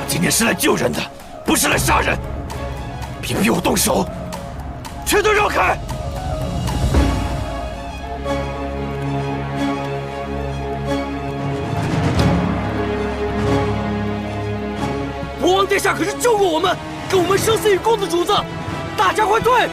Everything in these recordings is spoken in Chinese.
今天是来救人的，不是来杀人。别逼我动手，全都让开！国王殿下可是救过我们，跟我们生死与共的主子，大家快退！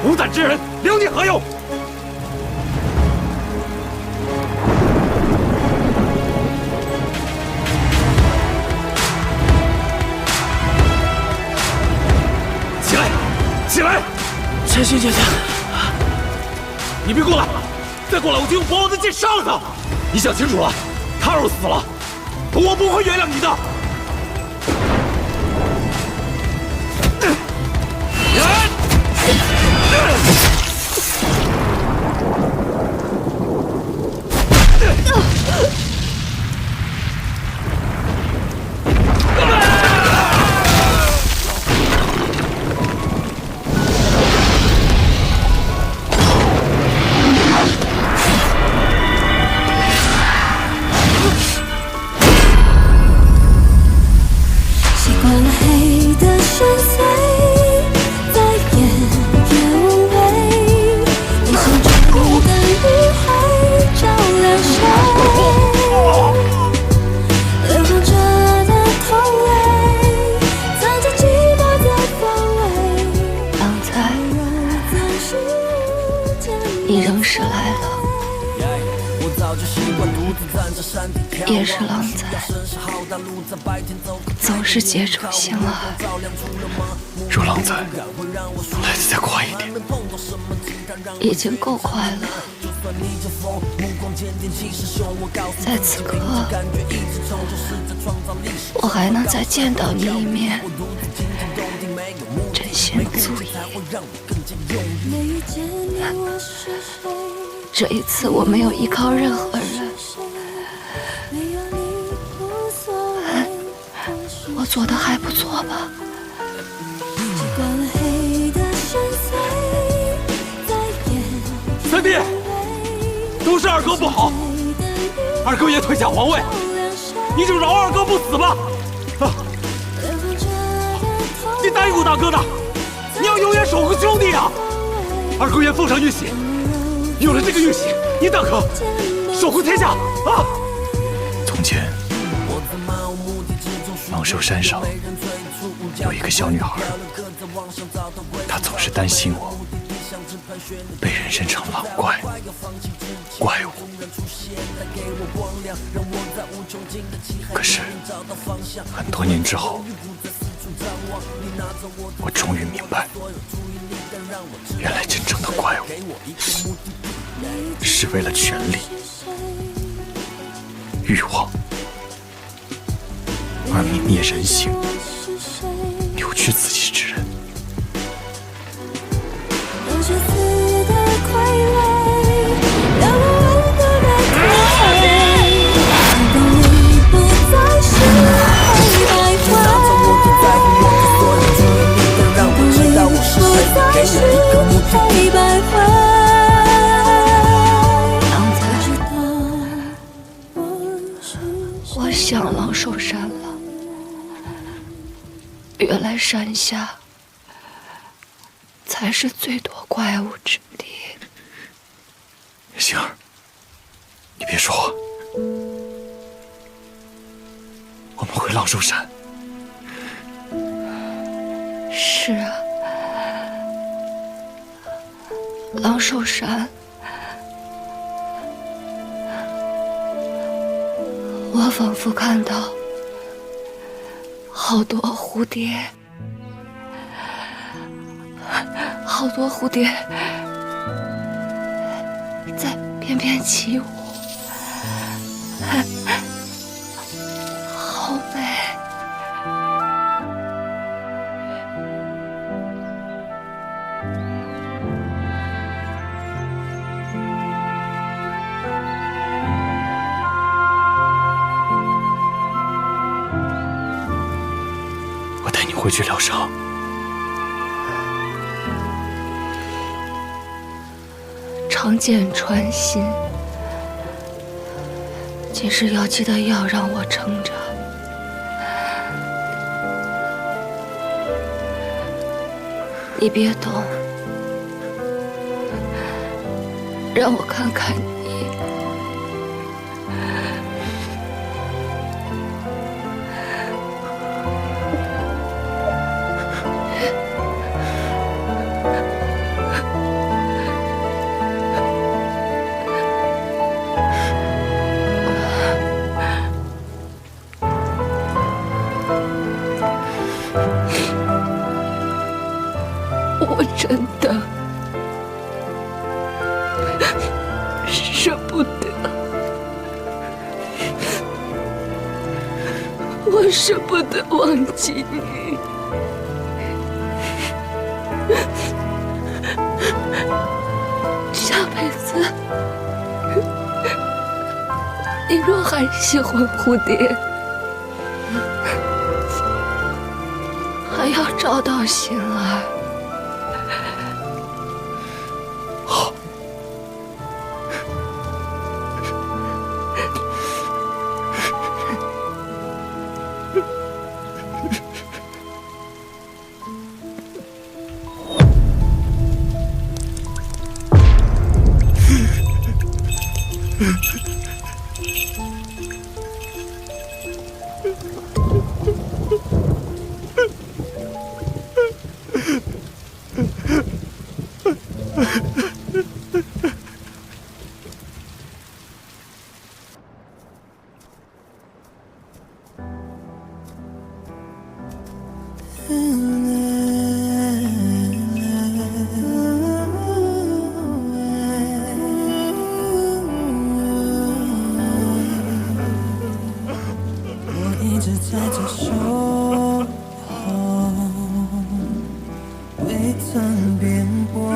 无胆之人，留你何用？起来，起来！陈星姐姐，你别过来！再过来，我就用国王的剑杀了他！你想清楚了，他若死了，我不会原谅你的。 你仍是来了，也是狼崽，总是结主心了。若狼崽来得再快一点，已经够快了。在此刻，我还能再见到你一面，真心足矣。 这一次我没有依靠任何人，我做的还不错吧？三弟，都是二哥不好，二哥也退下皇位，你就饶二哥不死吧！啊！你答应过大哥的，你要永远守护兄弟啊！二哥愿奉上玉玺。 有了这个玉玺，你大可守护天下啊！从前，芒寿山上有一个小女孩，她总是担心我被人认成狼怪、怪物。可是很多年之后，我终于明白，原来真正的怪物。 是为了权力、欲望而泯灭人性、扭曲自己之人。给我原来山下才是最多怪物之地。星儿，你别说话，我们回浪寿山。是啊，浪寿山，我仿佛看到好多蝴蝶，好多蝴蝶在翩翩起舞，好美。我带你回去疗伤。常见穿心，即使要记得药让我撑着。你别动，让我看看你。我真的舍不得，我舍不得忘记你。下辈子，你若还喜欢蝴蝶，还要找到心儿。一直在这守候，未曾变过，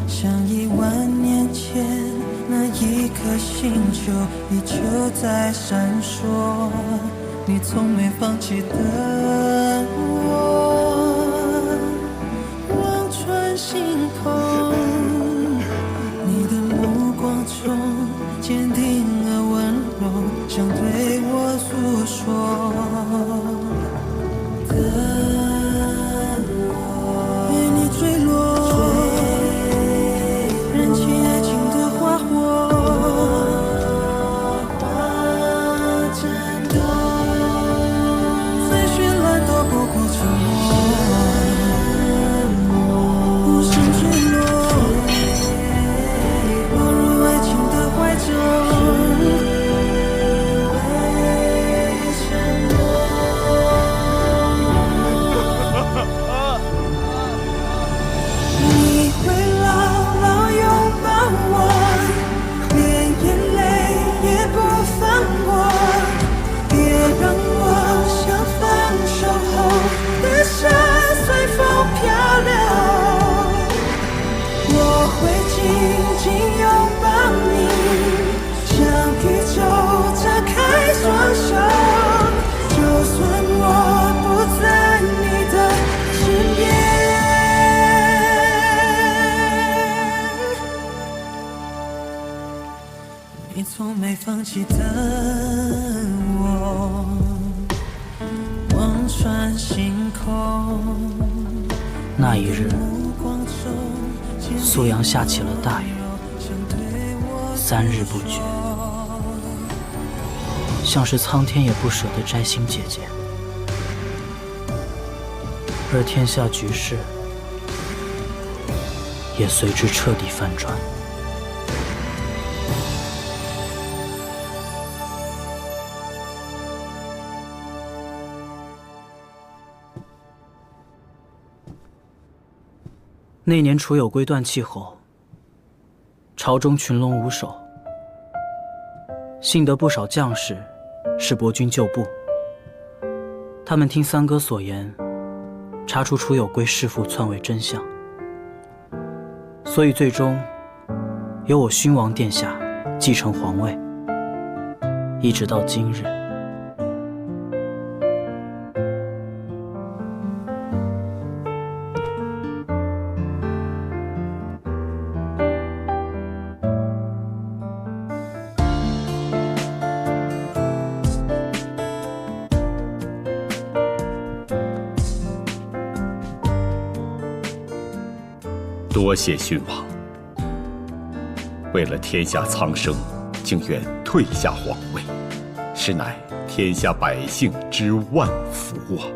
像10000年前那一颗星球依旧在闪烁，你从没放弃的我，望穿星空，你的目光中坚定而温柔，想对我诉说的我，为你坠落，燃起爱情的花火，战斗，最星空。那一日，苏阳下起了大雨，3日不绝，像是苍天也不舍得摘星姐姐。而天下局势也随之彻底翻转。那年楚有归断气后，朝中群龙无首，幸得不少将士是伯君旧部，他们听三哥所言，查出楚有归弑父篡位真相，所以最终由我勋王殿下继承皇位，一直到今日。多谢勋王，为了天下苍生，竟愿退下皇位，实乃天下百姓之万福啊！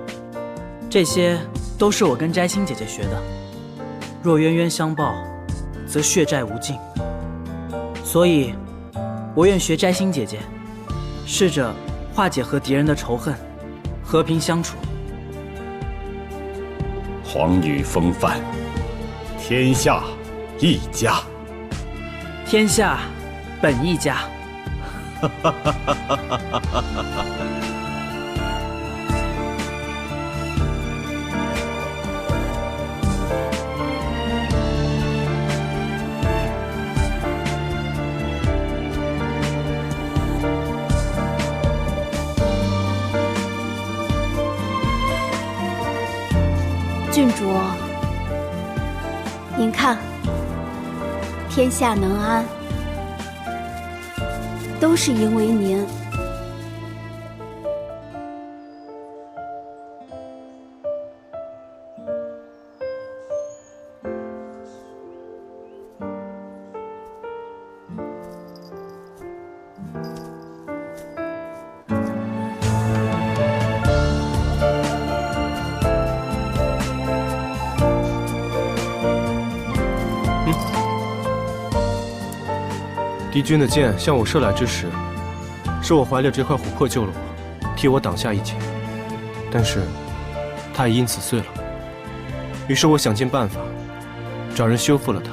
这些都是我跟摘星姐姐学的，若冤冤相报，则血债无尽。所以，我愿学摘星姐姐，试着化解和敌人的仇恨，和平相处。皇女风范，天下一家。天下本一家。郡主，您看，天下能安，都是因为您。敌军的箭向我射来之时，是我怀了这块琥珀救了我，替我挡下一劫。但是，它也因此碎了。于是我想尽办法，找人修复了它。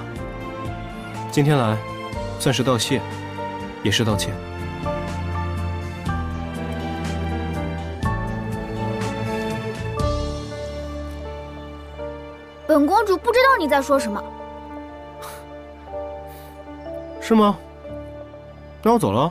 今天来，算是道谢，也是道歉。本公主不知道你在说什么。是吗？那我走了。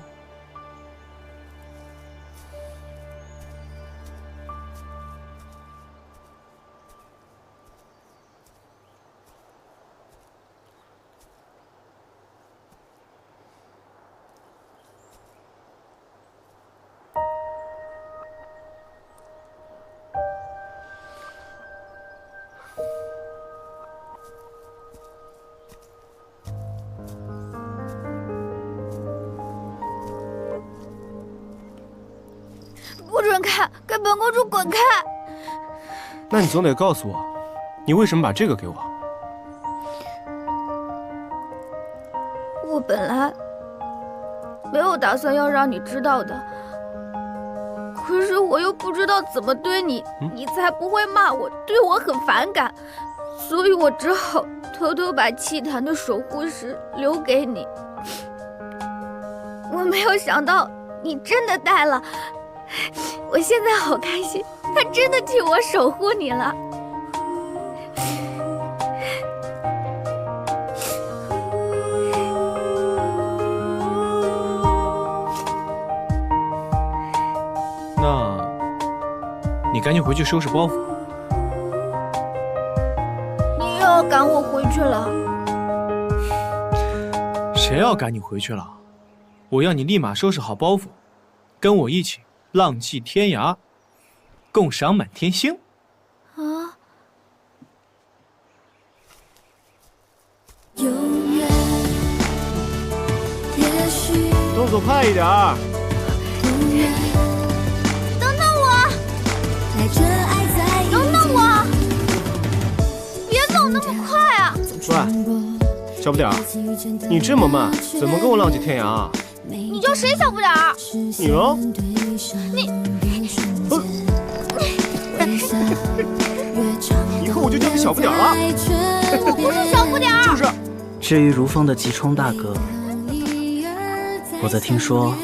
不准看，给本公主滚开！那你总得告诉我，你为什么把这个给我？我本来没有打算要让你知道的，可是我又不知道怎么对你，你才不会骂我，对我很反感，所以我只好偷偷把契坛的守护石留给你。我没有想到你真的带了。我现在好开心，他真的替我守护你了。那，你赶紧回去收拾包袱。你又要赶我回去了？谁要赶你回去了？我要你立马收拾好包袱，跟我一起浪迹天涯。共赏满天星。啊！动作快一点儿！等等我！等等我！别走那么快啊！喂，小不点儿，你这么慢，怎么跟我浪迹天涯啊？你叫谁小不点儿？你哦，以后我就叫你小不点儿了。我不是小不点儿。就是。至于如风的急冲大哥，我则听说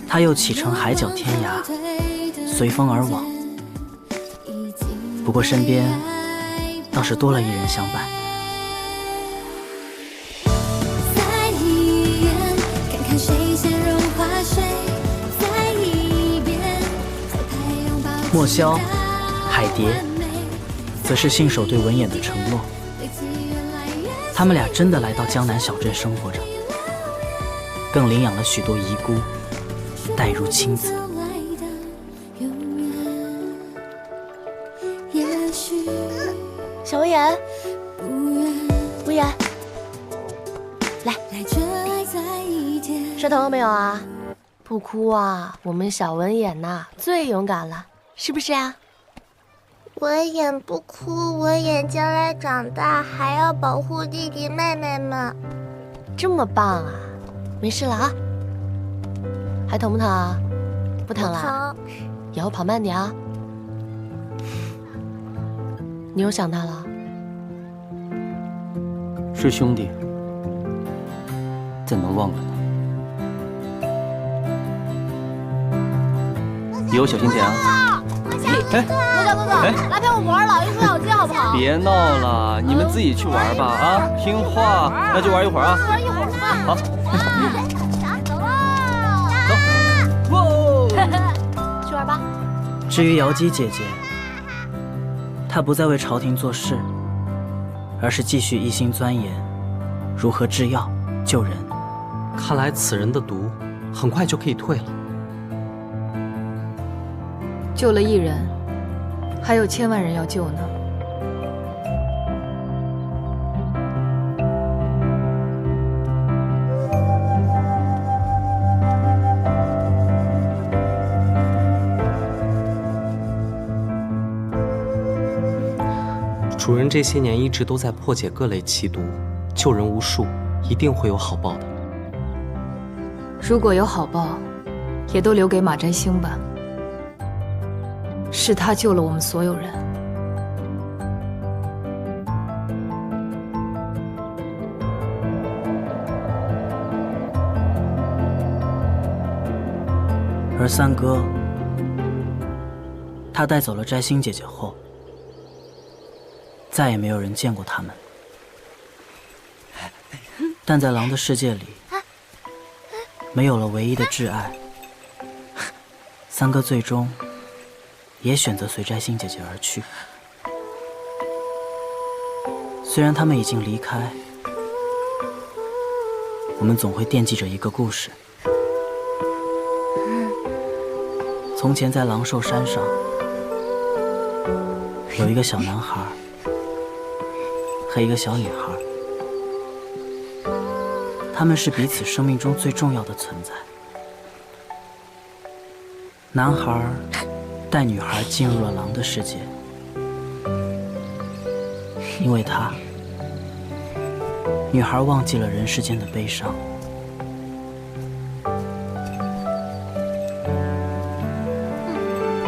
他又启程海角天涯，随风而往。不过身边倒是多了一人相伴。莫萧、海蝶，则是信守对文衍的承诺。他们俩真的来到江南小镇生活着，更领养了许多遗孤，带入亲子。小文言，文言，来，摔疼了没有啊？不哭啊，我们小文眼呐最勇敢了，是不是啊？文眼不哭，文眼将来长大还要保护弟弟妹妹们。这么棒啊！没事了啊？还疼不疼啊？不疼了？疼。以后跑慢点啊。你又想他了？是兄弟，怎能忘了呢？以后小心点啊！哎，莫家哥哥，来陪我们玩老鹰捉小鸡好不好？别闹了，你们自己去玩吧啊！听话，那就玩一会儿啊。玩一会儿吧。好。去玩吧。至于瑶姬姐姐，她不再为朝廷做事，而是继续一心钻研如何制药救人。看来此人的毒很快就可以退了。救了一人，还有千万人要救呢。主人这些年一直都在破解各类奇毒，救人无数，一定会有好报的。如果有好报，也都留给马占星吧。是他救了我们所有人。而三哥，他带走了摘星姐姐后，再也没有人见过他们。但在狼的世界里，没有了唯一的挚爱，三哥最终也选择随摘星姐姐而去。虽然他们已经离开，我们总会惦记着一个故事。从前在狼兽山上，有一个小男孩和一个小女孩，他们是彼此生命中最重要的存在。男孩带女孩进入了狼的世界，因为他，女孩忘记了人世间的悲伤。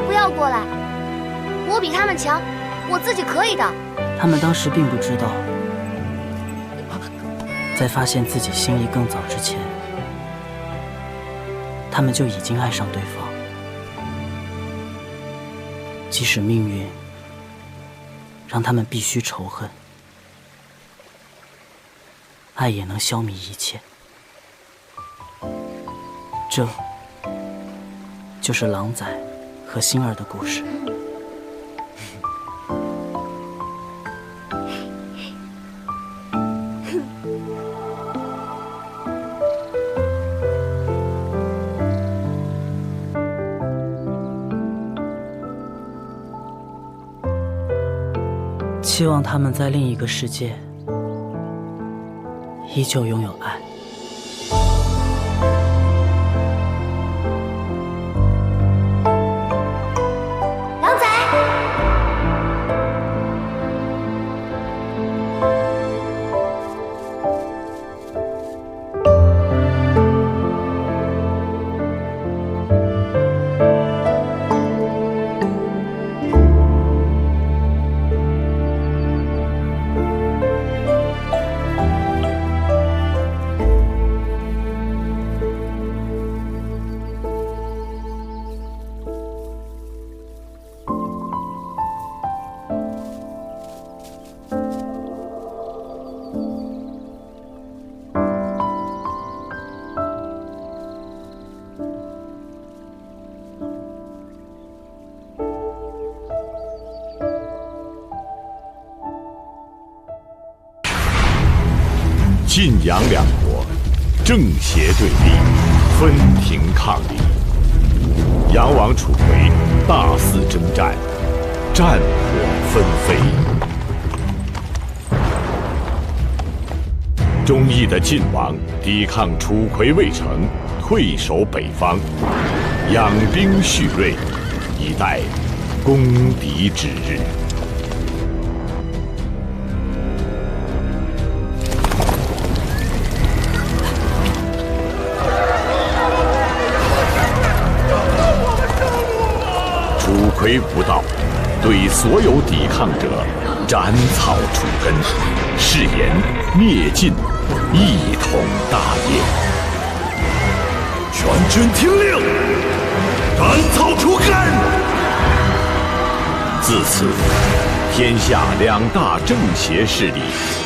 不要过来，我比他们强，我自己可以的。他们当时并不知道，在发现自己心意更早之前，他们就已经爱上对方。即使命运让他们必须仇恨，爱也能消弭一切。这就是狼崽和星儿的故事。期望他们在另一个世界依旧拥有爱。狼仔，晋阳两国正邪对立，分庭抗礼。杨王楚回大肆征战，战火纷飞。忠义的晋王抵抗楚魁未成，退守北方，养兵蓄锐，以待攻敌之日。楚魁无道，对所有抵抗者斩草除根，誓言灭晋，一统大业。全军听令，斩草除根。自此，天下两大正邪势力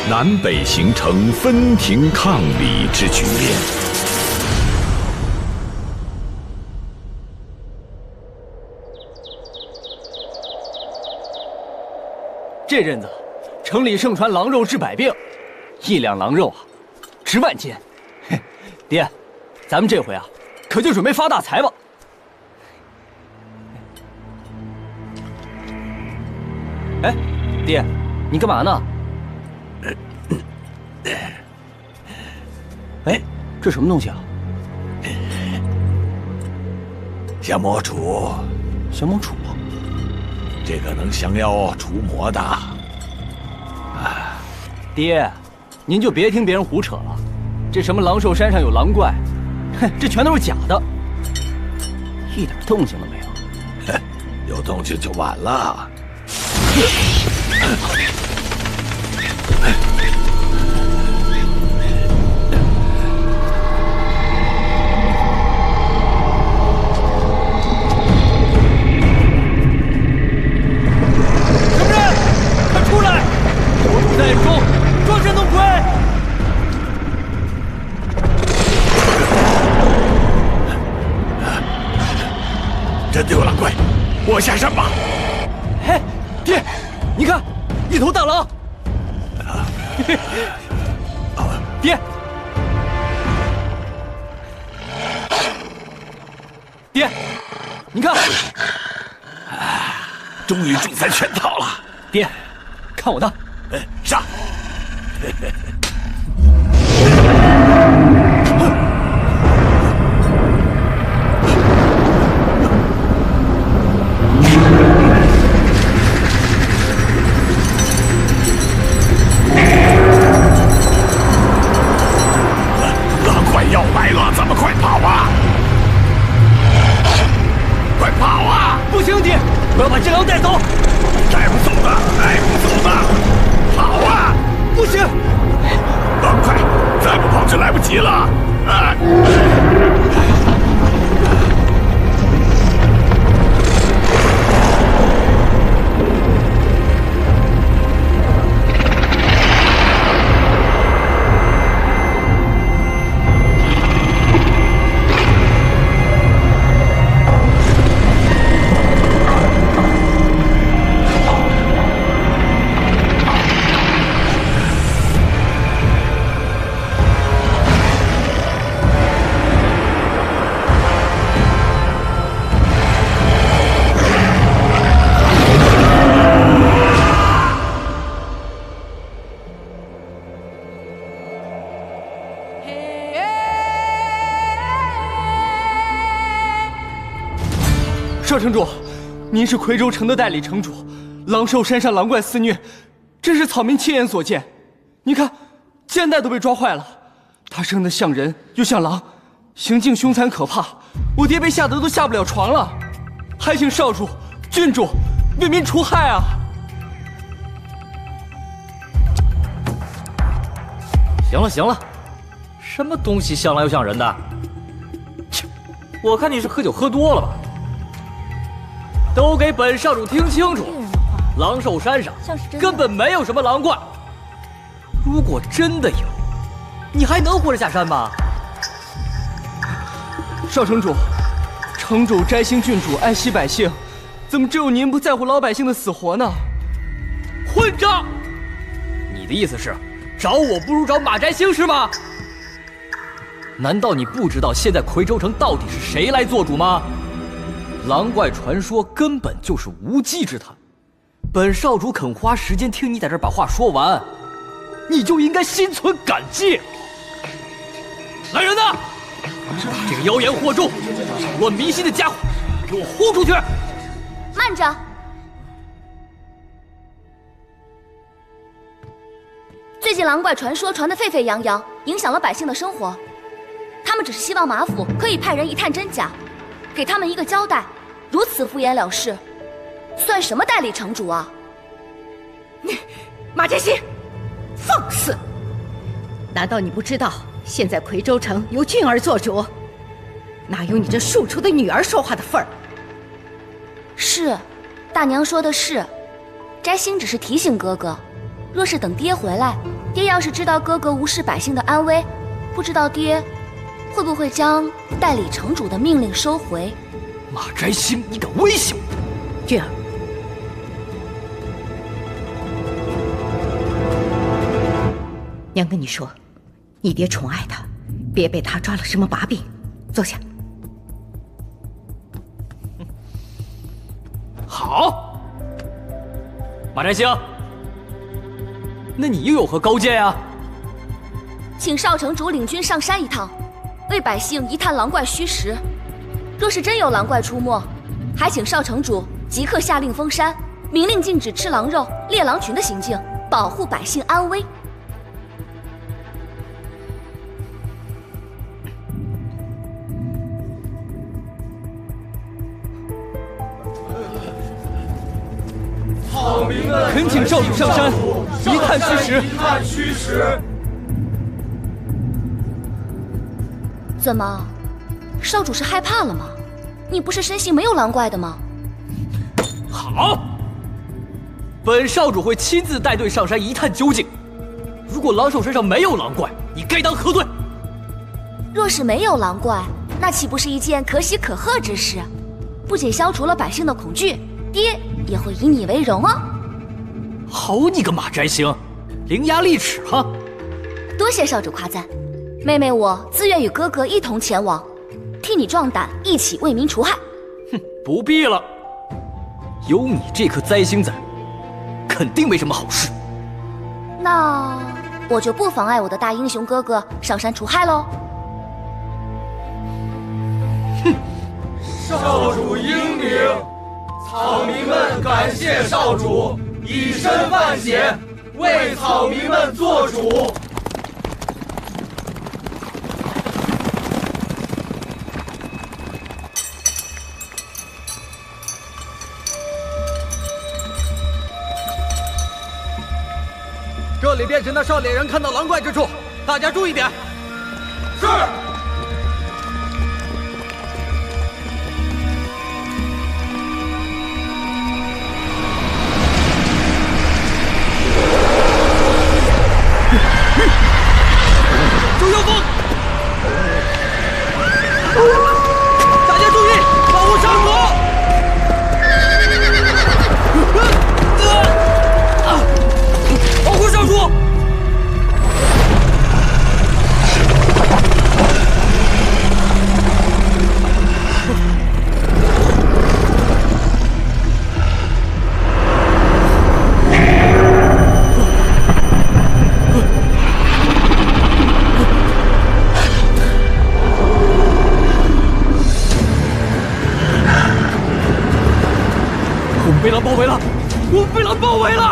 南北形成分庭抗礼之局面。这阵子，城里盛传狼肉治百病，1两狼肉啊，值万金。嘿，爹，咱们这回啊，可就准备发大财吧。哎，爹，你干嘛呢？哎，这什么东西啊？降魔杵。降魔杵。这个能降妖除魔的。爹，您就别听别人胡扯了，这什么狼兽山上有狼怪，哼，这全都是假的，一点动静都没有。哼，有动静就晚了。真的有狼怪，我下山吧。嘿，爹，你看，一头大狼。爹，爹，你看，终于中3全套了。爹，看我的，上。要来了，咱们快跑啊！快跑啊！不行，爹，我要把这狼带走。带不走的，带不走的，跑啊！不行，城主，您是夔州城的代理城主，狼兽山上狼怪肆虐，真是草民亲眼所见。你看，肩带都被抓坏了，他生得像人又像狼，行径凶残可怕，我爹被吓得都下不了床了，还请少主、郡主为民除害啊！行了行了，什么东西像狼又像人的？切，我看你是喝酒喝多了吧？都给本少主听清楚，狼兽山上根本没有什么狼怪。如果真的有，你还能活着下山吗？少城主，城主摘星郡主爱惜百姓，怎么只有您不在乎老百姓的死活呢？混账！你的意思是找我不如找马摘星是吗？难道你不知道现在夔州城到底是谁来做主吗？狼怪传说根本就是无稽之谈，本少主肯花时间听你在这儿把话说完，你就应该心存感激。来人呐，把这个妖言惑众、乱民心的家伙给我轰出去！慢着，最近狼怪传说传得沸沸扬扬，影响了百姓的生活。他们只是希望马府可以派人一探真假，给他们一个交代。如此敷衍了事，算什么代理城主啊？马摘星，放肆！难道你不知道现在夔州城由俊儿做主，哪有你这庶出的女儿说话的份儿？是，大娘说的是。摘星只是提醒哥哥，若是等爹回来，爹要是知道哥哥无视百姓的安危，不知道爹会不会将代理城主的命令收回？马摘星，你敢威胁我？俊儿，娘跟你说，你爹宠爱他，别被他抓了什么把柄。坐下。好，马摘星，那你又有何高见呀？请少城主领军上山一趟，为百姓一探狼怪虚实。若是真有狼怪出没，还请少城主即刻下令封山，明令禁止吃狼肉、猎狼群的行径，保护百姓安危。草民们恳请少主上山，一探虚实。怎么，少主是害怕了吗？你不是深信没有狼怪的吗？好，本少主会亲自带队上山一探究竟。如果狼兽身上没有狼怪，你该当何罪？若是没有狼怪，那岂不是一件可喜可贺之事？不仅消除了百姓的恐惧，爹也会以你为荣啊！好你个马摘星，伶牙俐齿哈！多谢少主夸赞，妹妹我自愿与哥哥一同前往，替你壮胆，一起为民除害。哼，不必了，有你这颗灾星在，肯定没什么好事。那我就不妨碍我的大英雄哥哥上山除害喽。哼，少主英明，草民们感谢少主以身犯险，为草民们做主。这里便是那少猎人看到狼怪之处，大家注意点。是。周妖风，大家注意，保护少主！保护少主！包围了！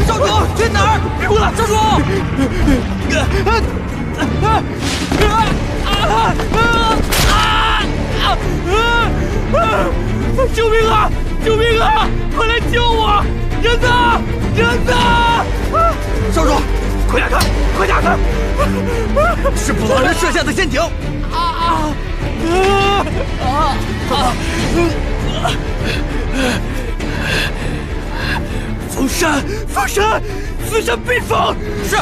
少主去哪儿？别过来！少主！救命啊！救命啊！快来救我！人呢？人呢？少主，快打开！快打开！是捕狼人设下的陷阱！封山！封山！此山必封！是。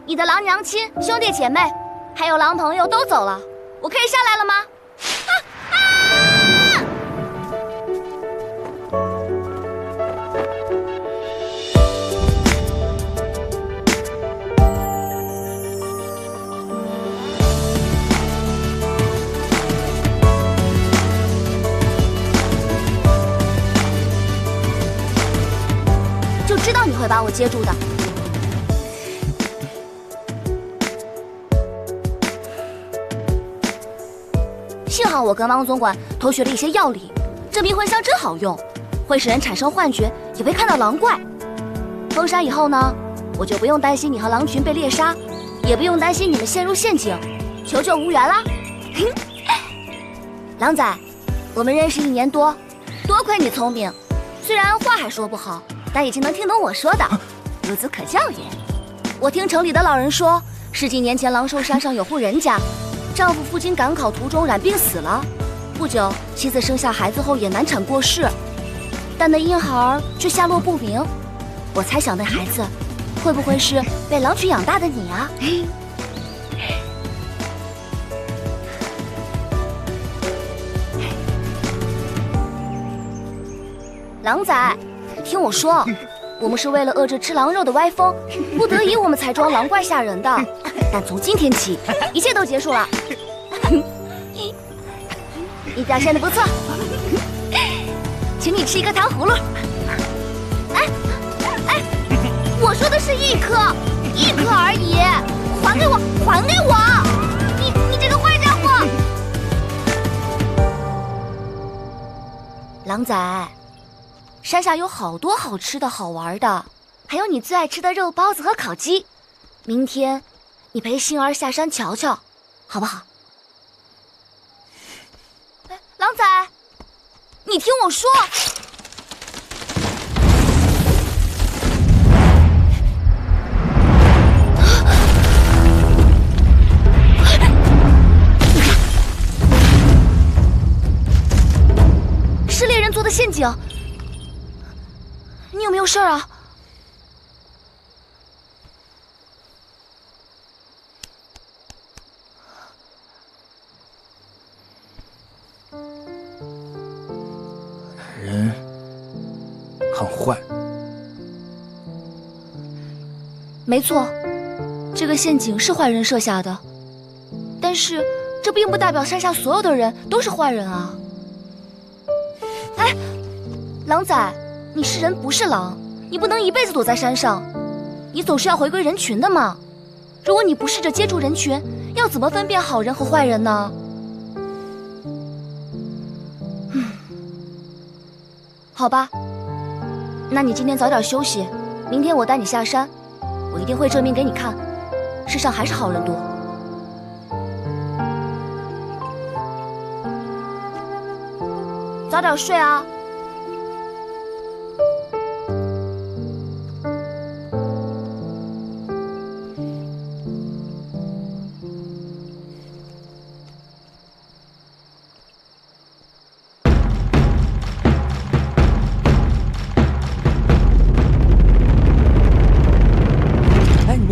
你的狼娘亲、兄弟姐妹，还有狼朋友都走了，我可以下来了吗？就知道你会把我接住的。幸好我跟汪总管偷学了一些药理，这迷魂香真好用，会使人产生幻觉，也会看到狼怪。封山以后呢，我就不用担心你和狼群被猎杀，也不用担心你们陷入陷阱，求救无缘啦。狼仔，我们认识1年多，多亏你聪明，虽然话还说不好，但已经能听懂我说的，孺子可教也。我听城里的老人说，10几年前狼兽山上有户人家，丈夫赴京赶考途中染病死了，不久妻子生下孩子后也难产过世，但那婴孩却下落不明。我猜想那孩子会不会是被狼群养大的你啊？狼仔，听我说，我们是为了遏制吃狼肉的歪风，不得已我们才装狼怪吓人的。但从今天起，一切都结束了。你表现得不错，请你吃一个糖葫芦。哎，我说的是1颗，1颗而已，还给我，还给我！你这个坏家伙！狼仔，山下有好多好吃的好玩的，还有你最爱吃的肉包子和烤鸡。明天你陪星儿下山瞧瞧，好不好？狼仔，你听我说，是猎人做的陷阱，你有没有事儿啊？很坏。没错，这个陷阱是坏人设下的，但是这并不代表山下所有的人都是坏人啊。哎，狼仔，你是人不是狼，你不能一辈子躲在山上，你总是要回归人群的嘛。如果你不试着接触人群，要怎么分辨好人和坏人呢？好吧，那你今天早点休息，明天我带你下山，我一定会证明给你看，世上还是好人多。早点睡啊。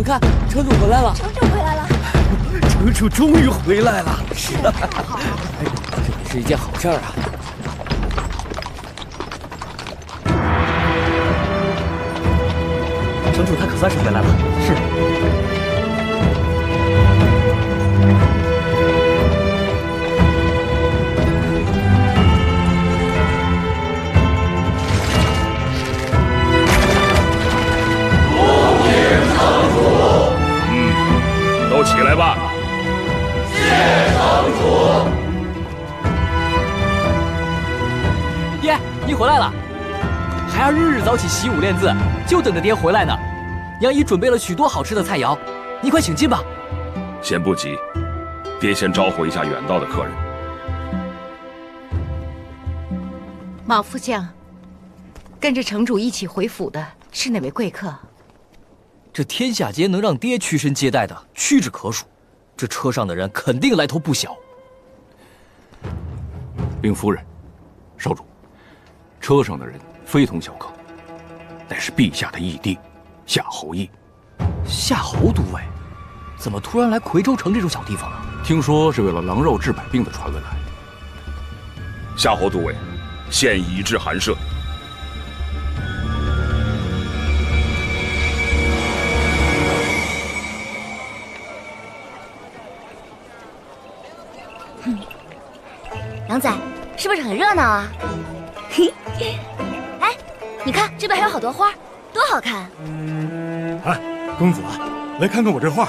看，城主回来了！城主回来了！城主终于回来了！是的，太好了！这是一件好事儿啊！城主他可算是回来了。是。起来吧！谢城主。爹，你回来了，还要日日早起习武练字，就等着爹回来呢。娘已准备了许多好吃的菜肴，你快请进吧。先不急，爹先招呼一下远道的客人。马副将，跟着城主一起回府的是哪位贵客？这天下间能让爹屈身接待的屈指可数，这车上的人肯定来头不小。禀夫人，少主，车上的人非同小可，乃是陛下的义弟夏侯义。夏侯都尉，怎么突然来夔州城这种小地方呢？听说是为了狼肉治百病的传闻来。夏侯都尉，现已至寒舍。狼仔，是不是很热闹啊？嘿，哎，你看这边还有好多花，多好看！哎，公子，来看看我这画。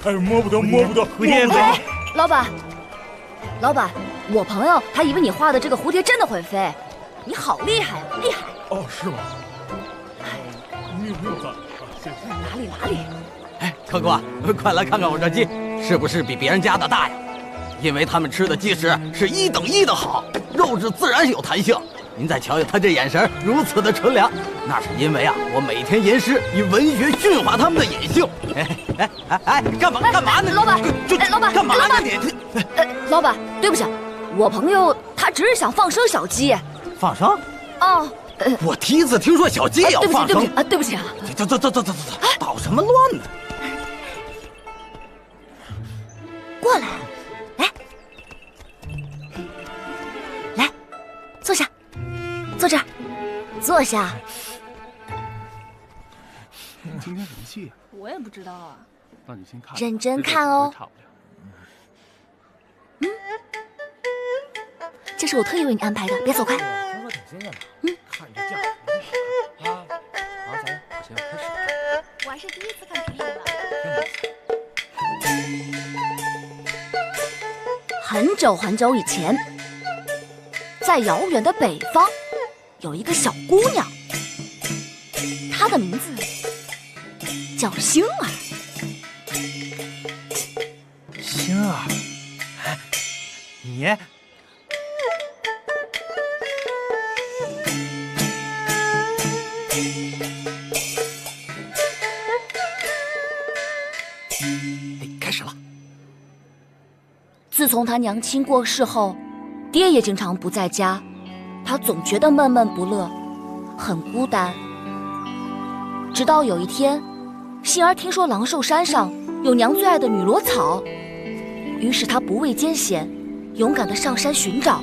哎，摸不得，摸不得，蝴蝶飞！老板，老板，我朋友还以为你画的这个蝴蝶真的会飞，你好厉害啊，厉害！哦，是吗？没有赞，谢谢。哪里？哎，客官，快来看看我这鸡，是不是比别人家的大呀？因为他们吃的鸡食是1等1的好，肉质自然是有弹性。您再瞧瞧他这眼神，如此的纯良，那是因为啊，我每天吟诗，以文学驯化他们的野性。哎，干嘛呢？老板，老板，干嘛呢你？老板，对不起，我朋友他只是想放生小鸡。放生？哦。我第一次听说小鸡也要放生。对不起啊！走，捣什么乱呢？过来，来，坐下，坐这儿，坐下。今天什么戏啊？我也不知道啊。那你先看，认真看哦。这是我特意为你安排的，别走开。听说挺新鲜的。看这架势啊！好，咱好像要开始了。我还是第一次看皮影呢。很久很久以前，在遥远的北方，有一个小姑娘，她的名字叫星儿。星儿，哎，你。开始了。自从他娘亲过世后，爹也经常不在家，他总觉得闷闷不乐，很孤单。直到有一天，杏儿听说狼兽山上有娘最爱的女萝草，于是他不畏艰险，勇敢地上山寻找。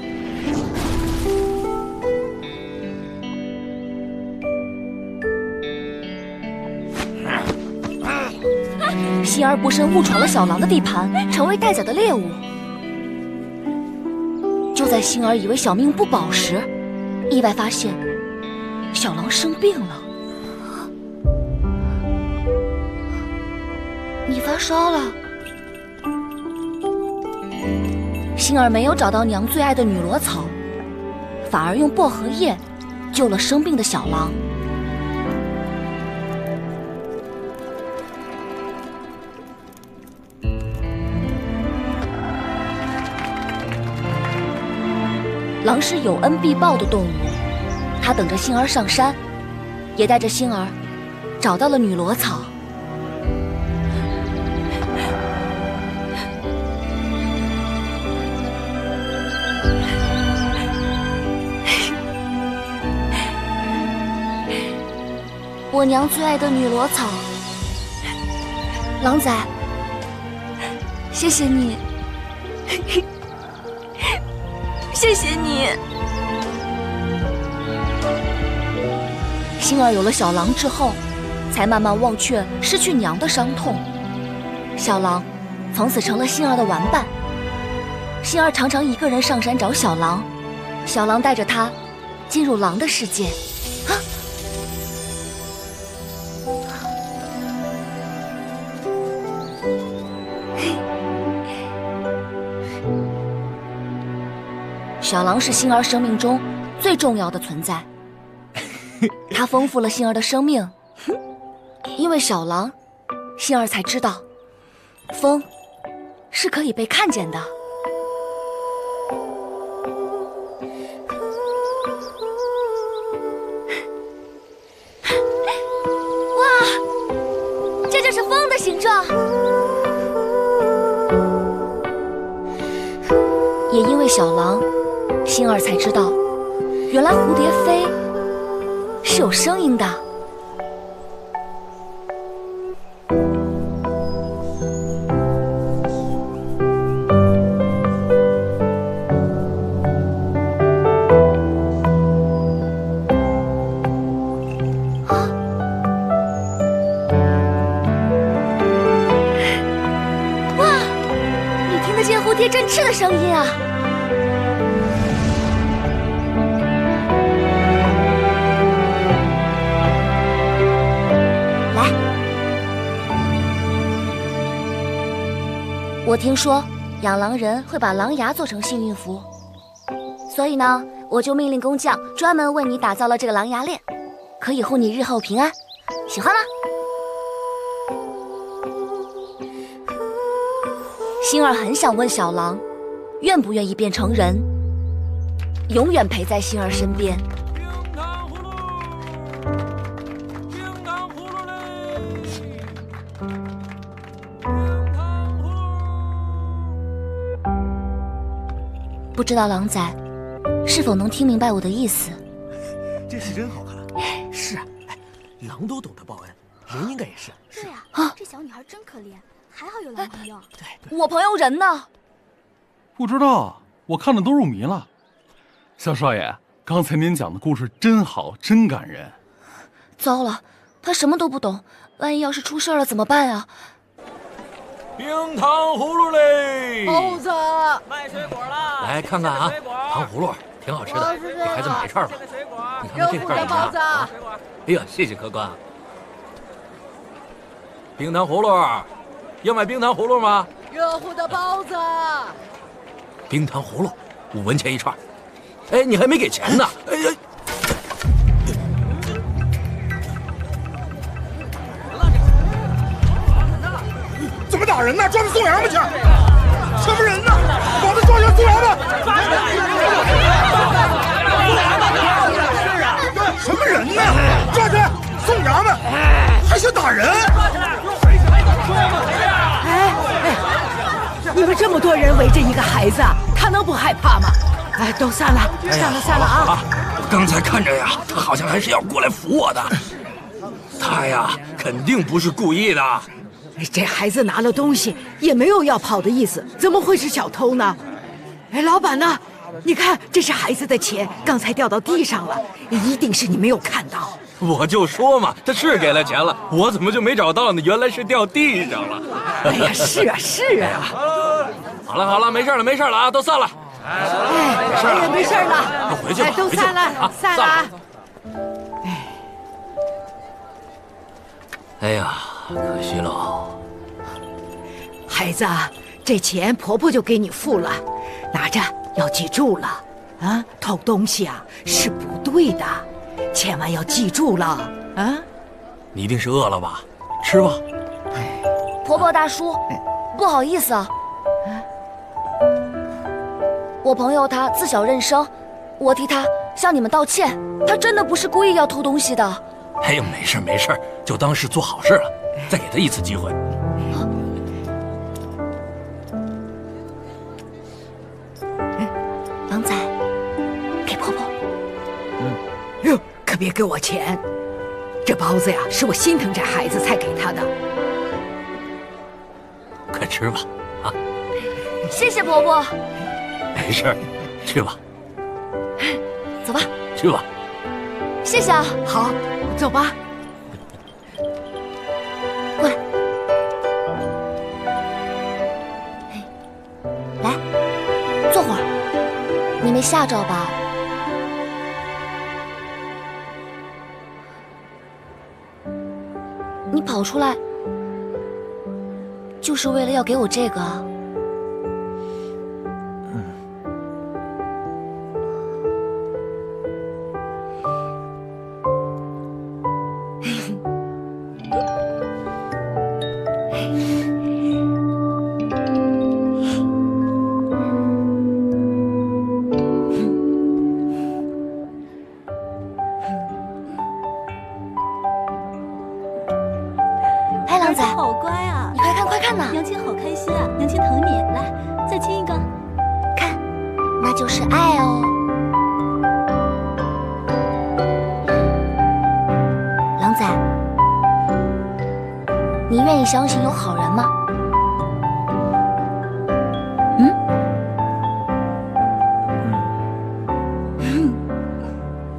幸而不慎误闯了小狼的地盘，成为待宰的猎物。就在幸儿以为小命不保时，意外发现小狼生病了。你发烧了。幸儿没有找到娘最爱的女萝草，反而用薄荷叶救了生病的小狼。狼是有恩必报的动物，它等着幸儿上山，也带着幸儿找到了女萝草。我娘最爱的女萝草，狼仔，谢谢你，谢谢你。幸儿有了小狼之后，才慢慢忘却失去娘的伤痛。小狼从此成了幸儿的玩伴。幸儿常常一个人上山找小狼，小狼带着她进入狼的世界。小狼是幸儿生命中最重要的存在，它丰富了幸儿的生命。因为小狼，幸儿才知道，风是可以被看见的。哇，这就是风的形状。也因为小狼，幸儿才知道，原来蝴蝶飞是有声音的。哇，你听得见蝴蝶振翅的声音啊！我听说养狼人会把狼牙做成幸运符，所以呢，我就命令工匠专门为你打造了这个狼牙链，可以护你日后平安。喜欢吗？星儿很想问小狼，愿不愿意变成人，永远陪在星儿身边。不知道狼仔是否能听明白我的意思？这戏真好看。是啊，狼都懂得报恩，人应该也是。对呀，这小女孩真可怜，还好有狼朋友。对，我朋友人呢？不知道，我看的都入迷了。小少爷，刚才您讲的故事真好，真感人。糟了，他什么都不懂，万一要是出事了怎么办啊？冰糖葫芦嘞！猴子，卖水果啦！来看看啊，糖葫芦挺好吃的，给孩子买一串吧。你看看这块怎么样？哎呀，谢谢客官。冰糖葫芦，要买冰糖葫芦吗？热乎的包子。冰糖葫芦，5文钱一串。哎，你还没给钱呢！哎呀。怎么打人呢？抓他送衙门去！什么人呢？把他抓去送衙门！什么人呢？抓去送衙门！还想打人？你们这么多人围着一个孩子，他能不害怕吗？哎，都散了，散了啊！我刚才看着呀，他好像还是要过来扶我的。他呀，肯定不是故意的。这孩子拿了东西也没有要跑的意思，怎么会是小偷呢？哎，老板呢？你看，这是孩子的钱，刚才掉到地上了，一定是你没有看到。我就说嘛，他是给了钱了，我怎么就没找到呢？原来是掉地上了。哎呀，是啊是啊。好了，没事了啊，都散了。哎，没事了，都回去吧，都散了，散了啊。哎呀，可惜了。孩子，这钱婆婆就给你付了，拿着，要记住了啊！偷东西啊是不对的，千万要记住了啊！你一定是饿了吧？吃吧。婆婆大叔，不好意思啊，我朋友他自小认生，我替他向你们道歉，他真的不是故意要偷东西的。哎呀，没事，就当是做好事了，再给他一次机会。狼仔，给婆婆。哟，可别给我钱，这包子呀是我心疼这孩子才给他的。快吃吧，啊！谢谢婆婆。没事，去吧。走吧。去吧。谢谢啊。好，走吧。过来。来，坐会儿。你没吓着吧？你跑出来，就是为了要给我这个？狼仔好乖啊！你快看呐！娘亲好开心啊！娘亲疼你，来，再亲一个。看，那就是爱哦。狼仔，你愿意相信有好人吗？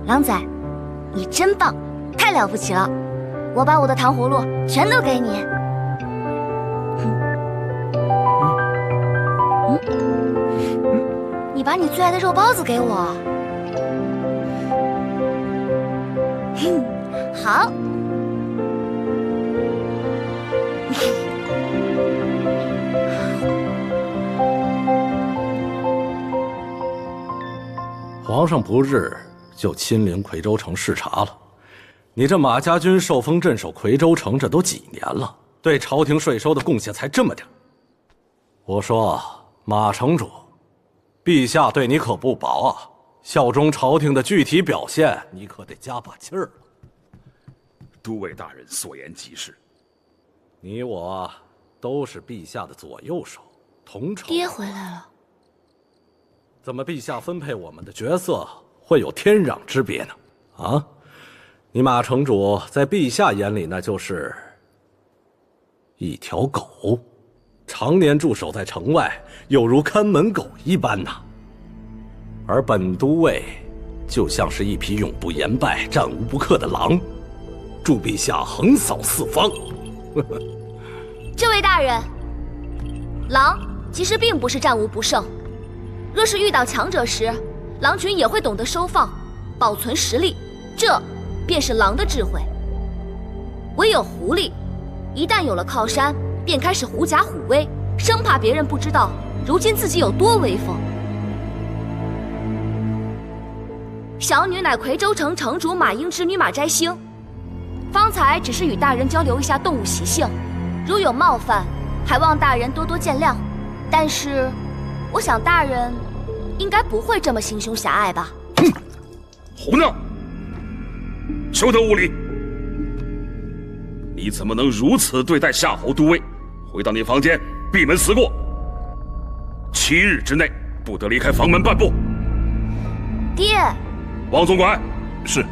狼仔，你真棒，太了不起了！我把我的糖葫芦全都给你。你把你最爱的肉包子给我。好。皇上不日就亲临夔州城视察了。你这马家军受封镇守夔州城，这都几年了，对朝廷税收的贡献才这么点。我说马城主，陛下对你可不薄啊，效忠朝廷的具体表现，你可得加把劲儿了。都尉大人所言极是，你我都是陛下的左右手，同朝。爹回来了，怎么陛下分配我们的角色会有天壤之别呢？啊？你马城主在陛下眼里那就是一条狗，常年驻守在城外，有如看门狗一般呐。而本都尉就像是一匹永不言败、战无不克的狼，祝陛下横扫四方。这位大人，狼其实并不是战无不胜，若是遇到强者时，狼群也会懂得收放，保存实力，这便是狼的智慧。唯有狐狸，一旦有了靠山，便开始狐假虎威，生怕别人不知道如今自己有多威风。小女乃夔州城城主马英之女马摘星，方才只是与大人交流一下动物习性，如有冒犯，还望大人多多见谅。但是，我想大人应该不会这么心胸狭隘吧？哼，胡闹！休得无礼！你怎么能如此对待夏侯都尉？回到你房间，闭门思过。7日之内不得离开房门半步。爹，王总管，是，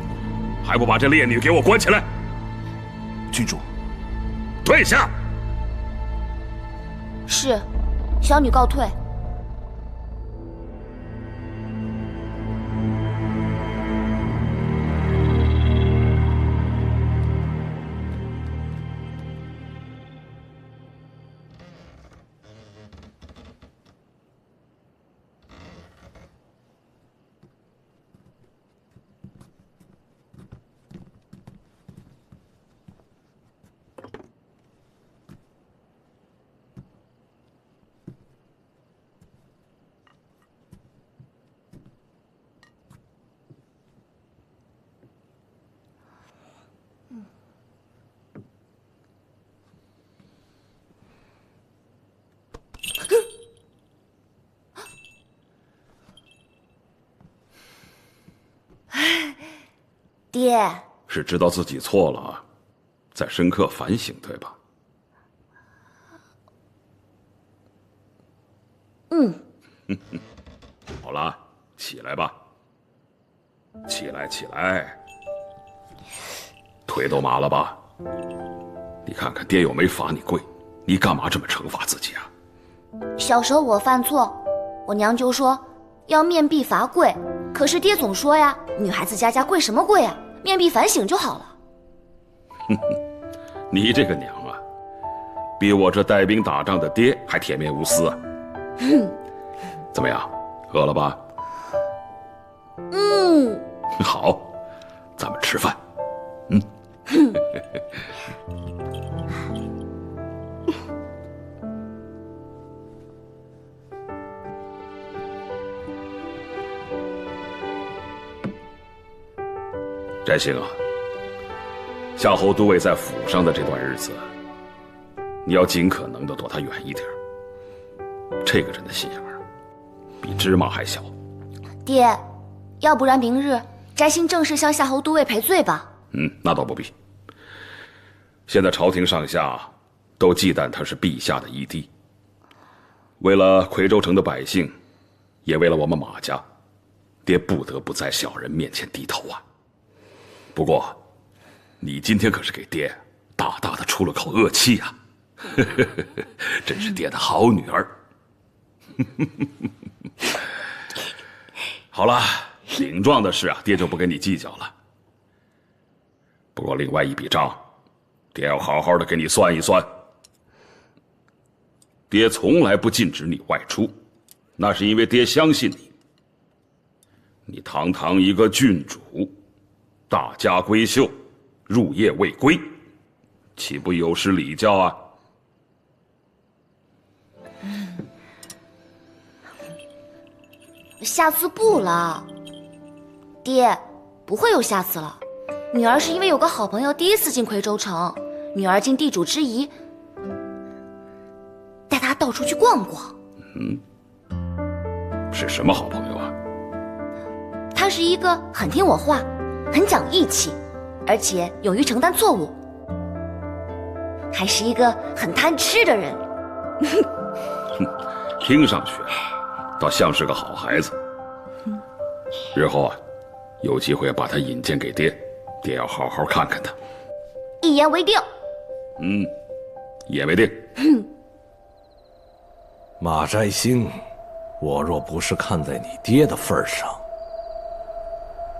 还不把这烈女给我关起来！郡主，退下。是，小女告退。爹，是知道自己错了，在深刻反省，对吧？嗯。好了，起来吧。起来，起来。腿都麻了吧？你看看爹又没罚你跪，你干嘛这么惩罚自己啊？小时候我犯错，我娘就说要面壁罚跪，可是爹总说呀，女孩子家家跪什么跪啊，面壁反省就好了。你这个娘啊，比我这带兵打仗的爹还铁面无私啊！怎么样，饿了吧？嗯。好，咱们吃饭。翟兴啊，夏侯都尉在府上的这段日子，你要尽可能的躲他远一点。这个人的心眼儿比芝麻还小。爹，要不然明日翟兴正式向夏侯都尉赔罪吧。那倒不必。现在朝廷上下都忌惮他是陛下的义弟，为了夔州城的百姓，也为了我们马家，爹不得不在小人面前低头啊。不过，你今天可是给爹大大的出了口恶气啊！真是爹的好女儿。好了，领状的事啊，爹就不跟你计较了。不过另外一笔账，爹要好好的给你算一算。爹从来不禁止你外出，那是因为爹相信你。你堂堂一个郡主，大家闺秀，入夜未归，岂不有失礼教啊？下次不了，爹，不会有下次了。女儿是因为有个好朋友第一次进夔州城，女儿尽地主之谊，带她到处去逛逛。是什么好朋友啊？他是一个很听我话，很讲义气，而且勇于承担错误，还是一个很贪吃的人。听上去倒像是个好孩子。日后啊，有机会把他引荐给爹，爹要好好看看他。一言为定。一言为定。马摘星，我若不是看在你爹的份上，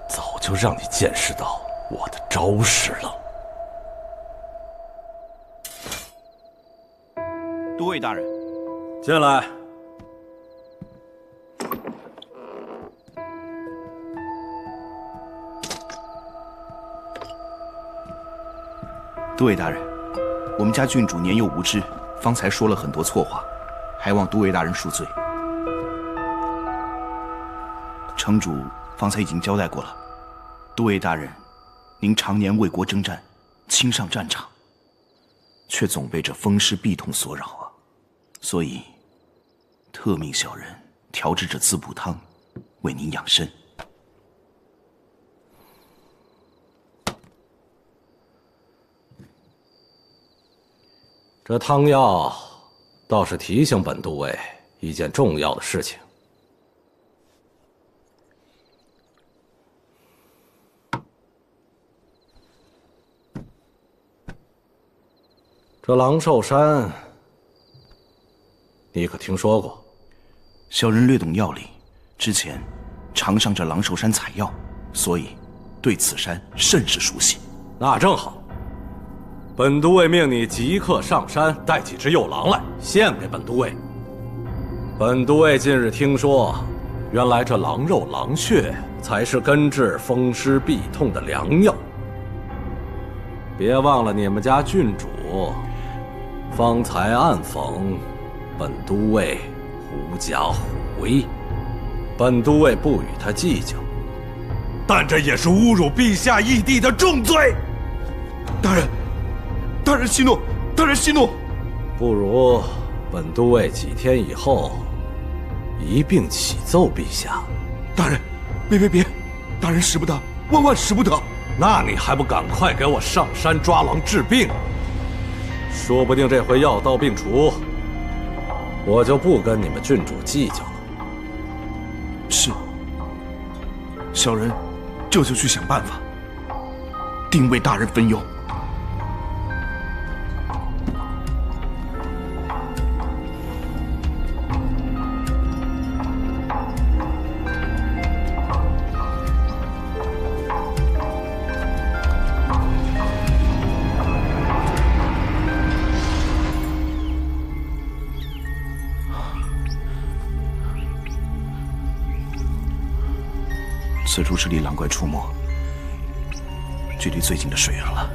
早就让你见识到我的招式了。都尉大人，进来。都尉大人，我们家郡主年幼无知，方才说了很多错话，还望都尉大人恕罪。城主方才已经交代过了，都尉大人，您常年为国征战，亲上战场，却总被这风湿痹痛所扰啊，所以特命小人调制这滋补汤，为您养身。这汤药倒是提醒本都尉一件重要的事情。这狼兽山，你可听说过？小人略懂药理，之前常上这狼兽山采药，所以对此山甚是熟悉。那正好。本都尉命你即刻上山，带几只幼狼来，献给本都尉。本都尉近日听说，原来这狼肉、狼血才是根治风湿痹痛的良药。别忘了你们家郡主方才暗讽本都尉狐假虎威，本都尉不与他计较，但这也是侮辱陛下义弟的重罪。大人。大人息怒，大人息怒。不如本都尉几天以后一并启奏陛下。大人，别，大人使不得，万万使不得。那你还不赶快给我上山抓狼治病？说不定这回药到病除，我就不跟你们郡主计较了。是，小人这就去想办法，定为大人分忧。此处是离狼怪出没，距离最近的水源了。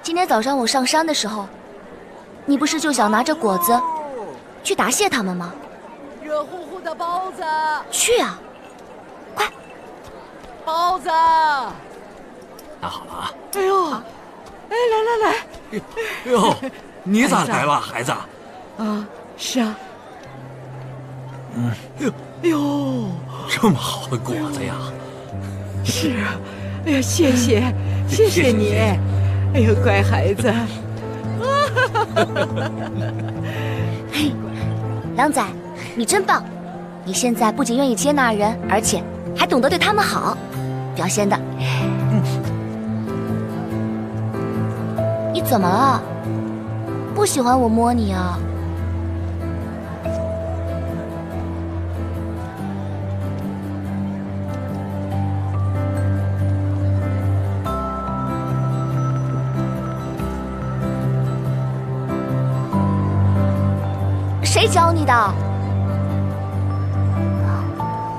今天早上我上山的时候，你不是就想拿着果子去答谢他们吗？热乎乎的包子，去啊，快！包子，拿好了啊！哎呦，哎，来，哎呦，你咋来了，孩子？啊，是啊。哎呦，这么好的果子呀！是啊，哎呀，谢谢你。哎呦，乖孩子！嘿，狼仔，你真棒！你现在不仅愿意接纳人，而且还懂得对他们好，表现的……你怎么了？不喜欢我摸你啊？谁教你的？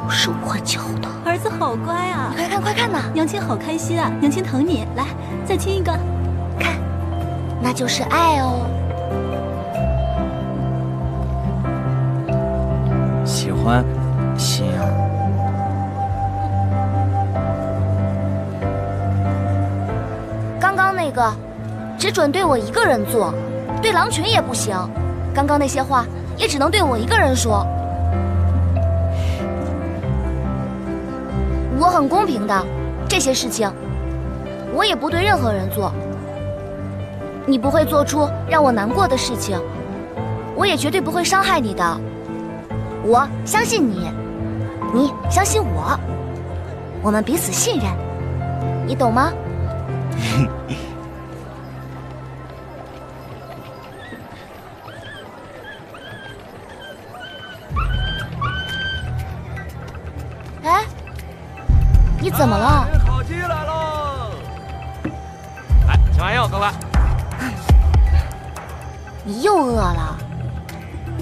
是我教的。儿子好乖啊！你快看呐！娘亲好开心啊！娘亲疼你，来，再亲一个。看，那就是爱哦。喜欢，行。刚刚那个，只准对我一个人做，对狼群也不行。刚刚那些话也只能对我一个人说。我很公平的，这些事情我也不对任何人做。你不会做出让我难过的事情，我也绝对不会伤害你的。我相信你，你相信我，我们彼此信任，你懂吗？哎，你怎么了？烤鸡来喽！来，吃完药，乖乖。你又饿了？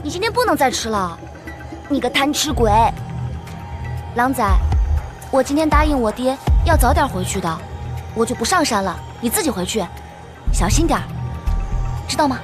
你今天不能再吃了，你个贪吃鬼！狼仔，我今天答应我爹要早点回去的，我就不上山了，你自己回去，小心点儿，知道吗？